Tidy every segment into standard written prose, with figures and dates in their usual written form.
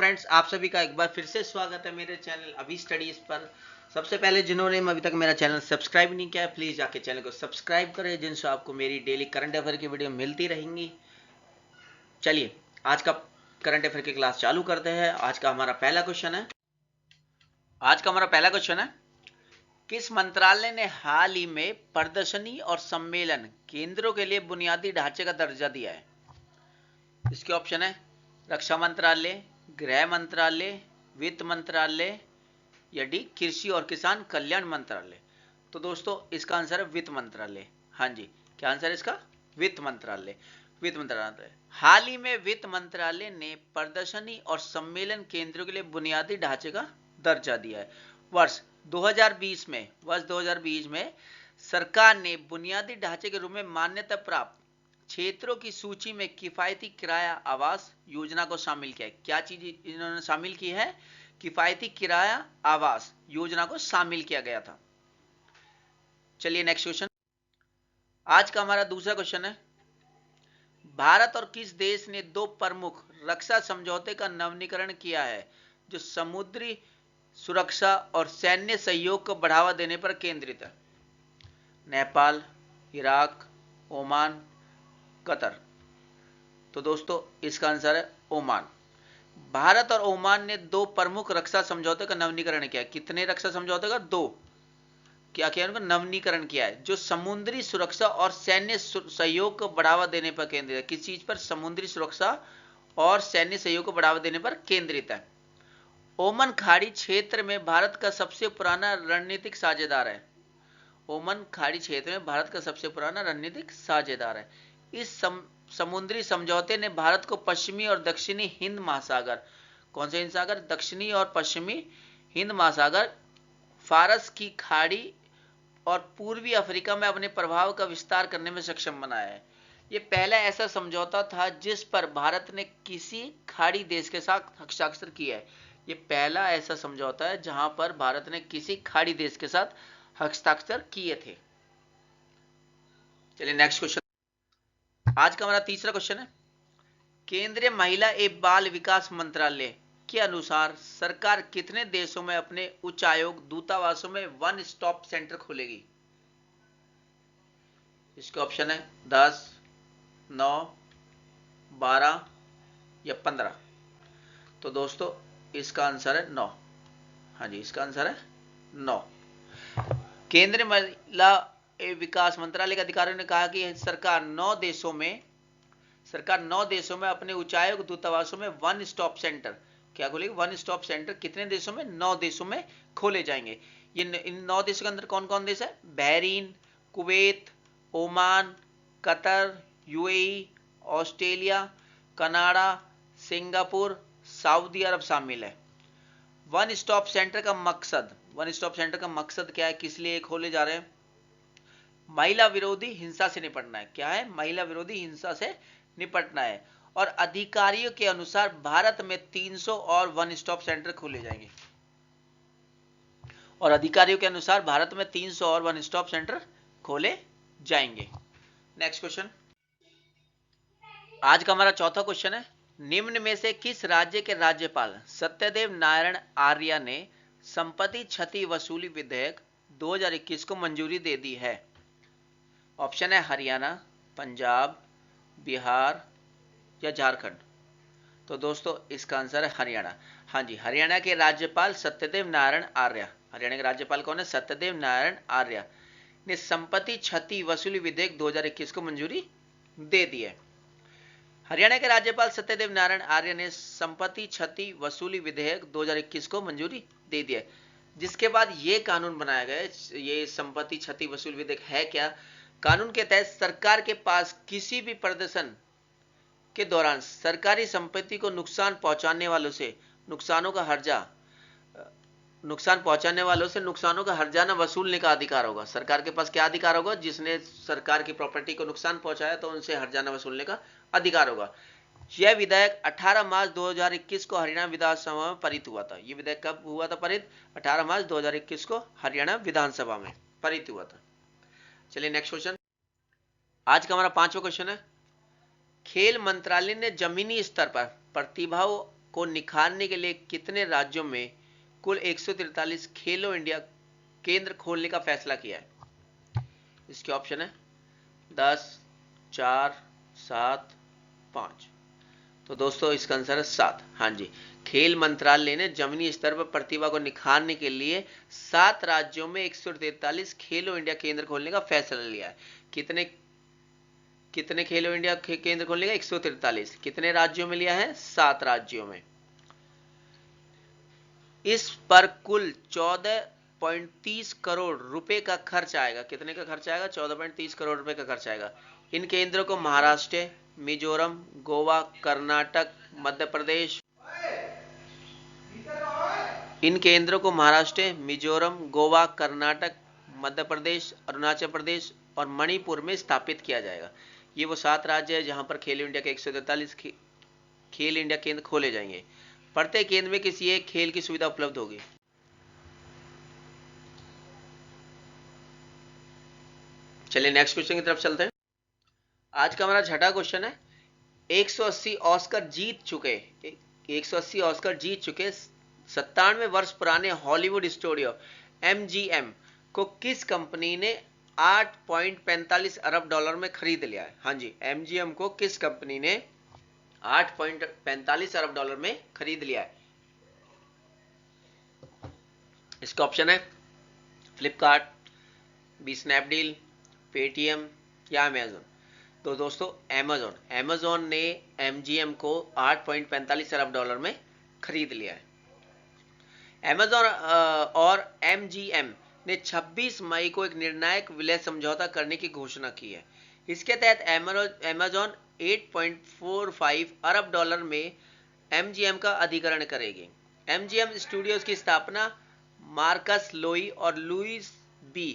Friends, आप सभी का एक बार फिर से स्वागत है मेरे चैनल अभी स्टडीज पर। सबसे पहले जिन्होंने अभी तक मेरा चैनल सब्सक्राइब नहीं किया है, प्लीज़ जाके चैनल को सब्सक्राइब करें, जिनसे आपको मेरी डेली करंट अफेयर की वीडियो मिलती रहेंगी। चलिए आज का करंट अफेयर की क्लास चालू करते हैं। आज का हमारा पहला क्वेश्चन है, किस मंत्रालय ने हाल ही में प्रदर्शनी और सम्मेलन केंद्रों के लिए बुनियादी ढांचे का दर्जा दिया है? इसके ऑप्शन है रक्षा मंत्रालय, गृह मंत्रालय, वित्त मंत्रालय या डी कृषि और किसान कल्याण मंत्रालय। तो दोस्तों इसका आंसर है वित्त मंत्रालय। हाँ जी, क्या आंसर है इसका? वित्त मंत्रालय। वित्त मंत्रालय हाल ही में वित्त मंत्रालय ने प्रदर्शनी और सम्मेलन केंद्रों के लिए बुनियादी ढांचे का दर्जा दिया है। वर्ष 2020 में सरकार ने बुनियादी ढांचे के रूप में मान्यता प्राप्त क्षेत्रों की सूची में किफायती किराया आवास योजना को शामिल किया है। क्या चीज इन्होंने शामिल की है? किफायती किराया आवास योजना को शामिल किया गया था। चलिए नेक्स्ट क्वेश्चन। आज का हमारा दूसरा क्वेश्चन है, भारत और किस देश ने दो प्रमुख रक्षा समझौते का नवीनीकरण किया है जो समुद्री सुरक्षा और सैन्य सहयोग को बढ़ावा देने पर केंद्रित है? Nepal, Iraq, Oman, Qatar. तो दोस्तों इसका आंसर है ओमान। भारत और ओमान ने दो प्रमुख रक्षा समझौते का नवीनीकरण किया। कितने रक्षा समझौते का? दो। क्या किया? उनका नवीनीकरण किया है जो समुद्री सुरक्षा और सैन्य सहयोग को बढ़ावा देने पर केंद्रित है। किस चीज पर? समुद्री सुरक्षा और सैन्य सहयोग को बढ़ावा देने पर केंद्रित है। ओमान खाड़ी क्षेत्र में भारत का सबसे पुराना रणनीतिक साझेदार है। ओमान खाड़ी क्षेत्र में भारत का सबसे पुराना रणनीतिक साझेदार है। इस समुद्री समझौते ने भारत को पश्चिमी और दक्षिणी हिंद महासागर, कौन से हिंद सागर? दक्षिणी और पश्चिमी हिंद महासागर, फारस की खाड़ी और पूर्वी अफ्रीका में अपने प्रभाव का विस्तार करने में सक्षम बनाया है। यह पहला ऐसा समझौता था जिस पर भारत ने किसी खाड़ी देश के साथ हस्ताक्षर किया है। यह पहला ऐसा समझौता है जहां पर भारत ने किसी खाड़ी देश के साथ हस्ताक्षर किए थे। चलिए नेक्स्ट क्वेश्चन। आज का हमारा तीसरा क्वेश्चन है, केंद्रीय महिला एवं बाल विकास मंत्रालय के अनुसार सरकार कितने देशों में अपने उच्चायोग दूतावासों में वन स्टॉप सेंटर खोलेगी? इसके ऑप्शन है 10, 9, 12 या 15। तो दोस्तों इसका आंसर है 9। हाँ जी, इसका आंसर है 9। केंद्रीय महिला एवं विकास मंत्रालय के अधिकारियों ने कहा कि सरकार 9 देशों में अपने उच्चायोग दूतावासों में वन स्टॉप सेंटर, क्या खोलेगी? वन स्टॉप सेंटर कितने देशों में? 9 देशों में खोले जाएंगे। ये इन 9 देशों के अंदर कौन कौन देश है? Bahrain, Kuwait, Oman, Qatar, UAE, Australia, Canada, Singapore, Saudi Arabia शामिल है। वन स्टॉप सेंटर का मकसद क्या है? किस लिए खोले जा रहे हैं? महिला विरोधी हिंसा से निपटना है। क्या है? महिला विरोधी हिंसा से निपटना है। और अधिकारियों के अनुसार भारत में 300 और वन स्टॉप सेंटर खोले जाएंगे। Next question. आज का हमारा चौथा क्वेश्चन है, निम्न में से किस राज्य के राज्यपाल सत्यदेव नारायण आर्य ने संपत्ति क्षति वसूली विधेयक 2021 को मंजूरी दे दी है? ऑप्शन है हरियाणा, पंजाब, बिहार या झारखंड। तो दोस्तों इसका आंसर है हरियाणा। हाँ जी, हरियाणा के राज्यपाल सत्यदेव नारायण आर्य, हरियाणा के राज्यपाल कौन है? सत्यदेव नारायण आर्य ने संपत्ति क्षति वसूली विधेयक 2021 को मंजूरी दे दी है। हरियाणा के राज्यपाल सत्यदेव नारायण आर्य ने संपत्ति क्षति वसूली विधेयक 2021 को मंजूरी दे दी है, जिसके बाद ये कानून बनाया गया। ये संपत्ति क्षति वसूली विधेयक है क्या? कानून के तहत सरकार के पास किसी भी प्रदर्शन के दौरान सरकारी संपत्ति को नुकसान पहुंचाने वालों से नुकसानों का हर्जाना वसूलने का अधिकार होगा। सरकार के पास क्या अधिकार होगा? जिसने सरकार की प्रॉपर्टी को नुकसान पहुंचाया तो उनसे हर्जाना वसूलने का अधिकार होगा। यह विधेयक 18 मार्च 2021 को हरियाणा विधानसभा में पारित हुआ था। यह विधेयक कब हुआ था पारित? 18 मार्च 2021 को हरियाणा विधानसभा में पारित हुआ था। चलिए नेक्स्ट क्वेश्चन। आज का हमारा पांचवा क्वेश्चन है, खेल मंत्रालय ने जमीनी स्तर पर प्रतिभाओं को निखारने के लिए कितने राज्यों में कुल 143 खेलो इंडिया केंद्र खोलने का फैसला किया है? इसके ऑप्शन है 10, 4, 7, 5। तो दोस्तों इसका आंसर है 7। हाँ जी, खेल मंत्रालय ने जमीनी स्तर पर प्रतिभा को निखारने के लिए 7 राज्यों में 143 खेलो इंडिया केंद्र खोलने का फैसला लिया है। कितने कितने खेलो इंडिया केंद्र खोलने का? 143। कितने राज्यों में लिया है? 7 राज्यों में। इस पर कुल 14.30 करोड़ रुपए का खर्च आएगा। कितने का खर्च आएगा? 14.30 करोड़ रुपए का खर्च आएगा। इन केंद्रों को महाराष्ट्र, मिजोरम, गोवा, कर्नाटक, मध्य प्रदेश इन केंद्रों को महाराष्ट्र, मिजोरम, गोवा, कर्नाटक, मध्य प्रदेश, अरुणाचल प्रदेश और मणिपुर में स्थापित किया जाएगा। ये वो 7 राज्य है जहां पर खेलो इंडिया के 143 खेल इंडिया केंद्र खोले जाएंगे। प्रत्येक केंद्र में किसी एक खेल की सुविधा उपलब्ध होगी। चलिए नेक्स्ट क्वेश्चन की तरफ चलते हैं। आज का हमारा छठा क्वेश्चन है। 180 ऑस्कर जीत चुके 97 वर्ष पुराने हॉलीवुड स्टूडियो MGM को किस कंपनी ने 8.45 अरब डॉलर में खरीद लिया है? हाँ जी, MGM को किस कंपनी ने 8.45 अरब डॉलर में खरीद लिया है? इसका ऑप्शन है फ्लिपकार्ट, बी स्नैपडील, पेटीएम या अमेजोन। तो दोस्तों अमेजोन ने MGM को 8.45 अरब डॉलर में खरीद लिया है। अमेजोन और MGM ने 26 मई को एक निर्णायक विलय समझौता करने की घोषणा की है। इसके तहत अमेजोन 8.45 अरब डॉलर में MGM का अधिग्रहण करेगी। MGM स्टूडियोज की स्थापना मार्कस लोई और लुइस बी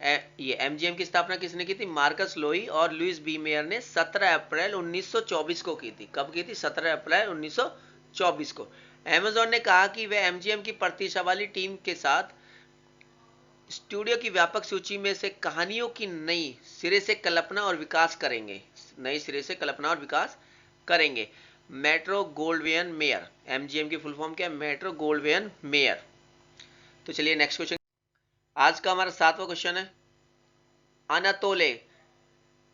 ये MGM की स्थापना किसने की थी? मार्कस लोई और लुइस बी मेयर ने 17 अप्रैल 1924 को की थी। कब की थी? 17 अप्रैल 1924 को। अमेजोन ने कहा कि वे MGM की प्रतिभाशाली टीम के साथ स्टूडियो की व्यापक सूची में से कहानियों की नई सिरे से कल्पना और विकास करेंगे। मेट्रो गोल्डवियन मेयर, MGM की फुल फॉर्म क्या है? Metro Goldwyn Mayer. तो चलिए नेक्स्ट क्वेश्चन। आज का हमारा 7वां क्वेश्चन है। अनातोले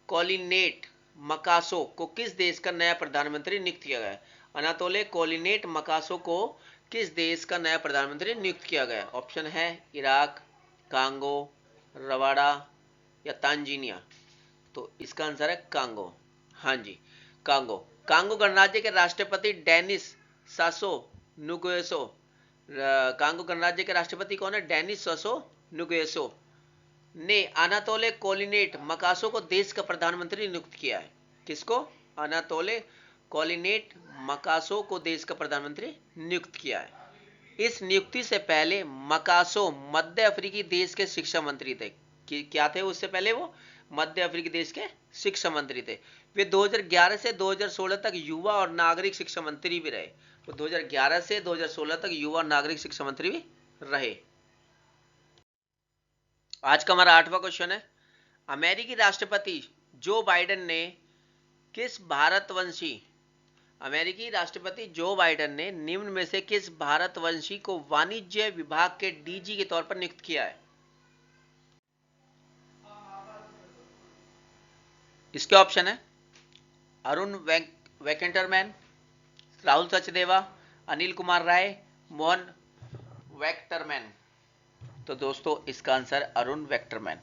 कोलिनेट मकासो को किस देश का नया प्रधानमंत्री नियुक्त किया गया? अनातोले कोलिनेट मकासो को किस देश का नया प्रधानमंत्री नियुक्त किया गया? ऑप्शन है इराक, कांगो, रवांडा या तांजानिया। तो इसका आंसर है कांगो। हाँ जी, कांगो गणराज्य के राष्ट्रपति डेनिस सासो नुगुएसो। कांगो गणराज्य के राष्ट्रपति कौन है? डेनिस सासो नुगुएसो ने अनातोले कोलिनेट मकासो को देश का प्रधानमंत्री नियुक्त किया है। किसको? अनातोले कोलिनेट मकासो को देश का प्रधानमंत्री नियुक्त किया है। इस नियुक्ति से पहले मकासो मध्य अफ्रीकी देश के शिक्षा मंत्री थे। क्या थे उससे पहले? वो मध्य अफ्रीकी देश के शिक्षा मंत्री थे। वे 2011 से 2016 तक युवा और नागरिक शिक्षा मंत्री भी रहे। तो 2011 से 2016 तक युवा और नागरिक शिक्षा मंत्री भी रहे। आज का हमारा 8वां क्वेश्चन है। अमेरिकी राष्ट्रपति जो बाइडेन ने निम्न में से किस भारतवंशी को वाणिज्य विभाग के DG के तौर पर नियुक्त किया है? इसके ऑप्शन है अरुण वेंकटरमैन, राहुल सचदेवा, अनिल कुमार राय, मोहन वेंकटरमैन। तो दोस्तों इसका आंसर अरुण वेंकटरमैन।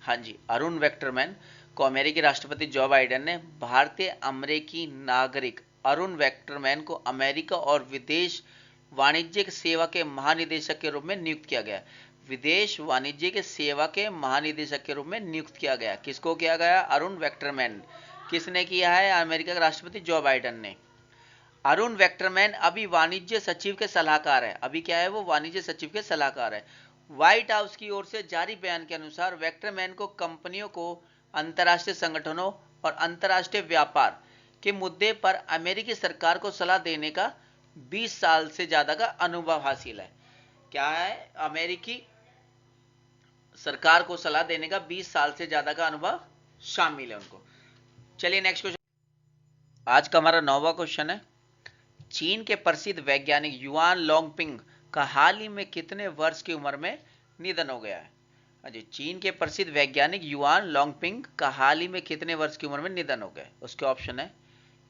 हाँ जी, अरुण वेंकटरमैन को अमेरिकी राष्ट्रपति जो बाइडेन ने भारतीय अमेरिकी नागरिक अरुण वेंकटरमैन को अमेरिका और विदेश वाणिज्यिक सेवा के महानिदेशक के रूप में नियुक्त किया गया। विदेश वाणिज्यिक सेवा के महानिदेशक के रूप में नियुक्त किया गया। किसको किया गया? अरुण वेंकटरमैन। किसने किया है? अमेरिका के राष्ट्रपति जो बाइडेन ने। अरुण वेंकटरमैन अभी वाणिज्य सचिव के सलाहकार है। अभी क्या है? वो वाणिज्य सचिव के सलाहकार है। व्हाइट हाउस की ओर से जारी बयान के अनुसार वेंकटरमैन को कंपनियों को अंतर्राष्ट्रीय संगठनों और अंतर्राष्ट्रीय व्यापार के मुद्दे पर अमेरिकी सरकार को सलाह देने का 20 साल से ज्यादा का अनुभव हासिल है। क्या है? अमेरिकी सरकार को सलाह देने का 20 साल से ज्यादा का अनुभव शामिल है उनको। चलिए नेक्स्ट क्वेश्चन। आज का हमारा 9वां क्वेश्चन है। चीन के प्रसिद्ध वैज्ञानिक युआन लोंगपिंग का हाल ही में कितने वर्ष की उम्र में निधन हो गया है? जी, चीन के प्रसिद्ध वैज्ञानिक युआन लोंगपिंग का हाल ही में कितने वर्ष की उम्र में निधन हो गया? उसके ऑप्शन है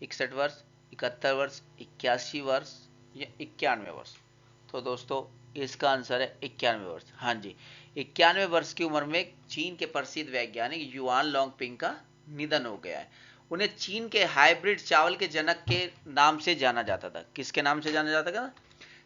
61 वर्ष, 71 वर्ष, 81 वर्ष या 91 वर्ष। तो दोस्तों इसका आंसर है 91 वर्ष। हाँ जी, 91 वर्ष की उम्र में चीन के प्रसिद्ध वैज्ञानिक युआन लोंगपिंग का निधन हो गया है। उन्हें चीन के हाइब्रिड चावल के जनक के नाम से जाना जाता था। किसके नाम से जाना जाता था?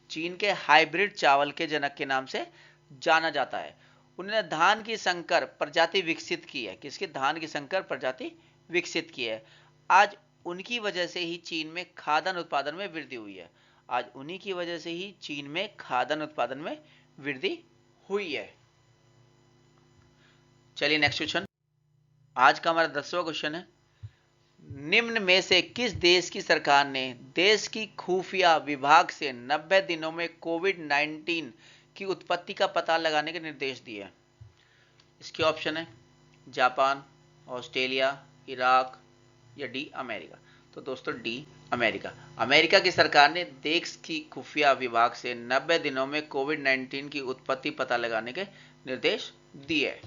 चीन के हाइब्रिड चावल के जनक के नाम से जाना जाता है। उन्होंने धान की संकर प्रजाति विकसित की है। किसकी? धान की संकर प्रजाति विकसित की है। आज उनकी वजह से ही चीन में खाद्यान्न उत्पादन में वृद्धि हुई है। आज उन्हीं की वजह से ही चीन में खाद्यान्न उत्पादन में वृद्धि हुई है। चलिए नेक्स्ट क्वेश्चन। आज का हमारा 10वां क्वेश्चन है, निम्न में से किस देश की सरकार ने देश की खुफिया विभाग से 90 दिनों में कोविड-19 की उत्पत्ति का पता लगाने के निर्देश दिए हैं? इसके ऑप्शन है जापान, ऑस्ट्रेलिया, इराक या डी अमेरिका। तो दोस्तों डी अमेरिका। अमेरिका की सरकार ने देश की खुफिया विभाग से 90 दिनों में कोविड-19 की उत्पत्ति पता लगाने के निर्देश दिए।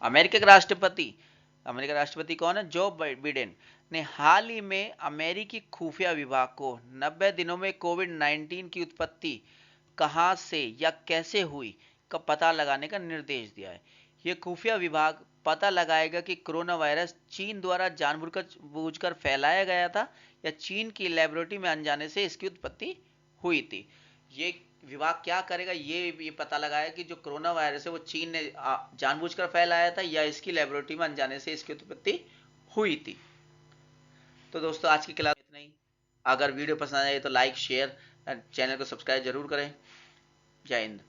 अमेरिका के राष्ट्रपति कौन है? जो बाइडेन ने हाल ही में अमेरिकी खुफिया विभाग को 90 दिनों में कोविड-19 की उत्पत्ति कहां से या कैसे हुई का पता लगाने का निर्देश दिया है। यह खुफिया विभाग पता लगाएगा कि कोरोना वायरस चीन द्वारा जानबूझकर फैलाया गया था या चीन की लेबोरेटरी में अनजाने से इसकी उत्पत्ति हुई थी। ये विभाग क्या करेगा? ये पता लगाया कि जो कोरोना वायरस है वो चीन ने जानबूझकर फैलाया था या इसकी लेबोरेटरी में अनजाने से इसकी उत्पत्ति हुई थी। तो दोस्तों आज की क्लास में इतना ही। अगर वीडियो पसंद आए तो लाइक, शेयर, चैनल को सब्सक्राइब जरूर करें। जय हिंद।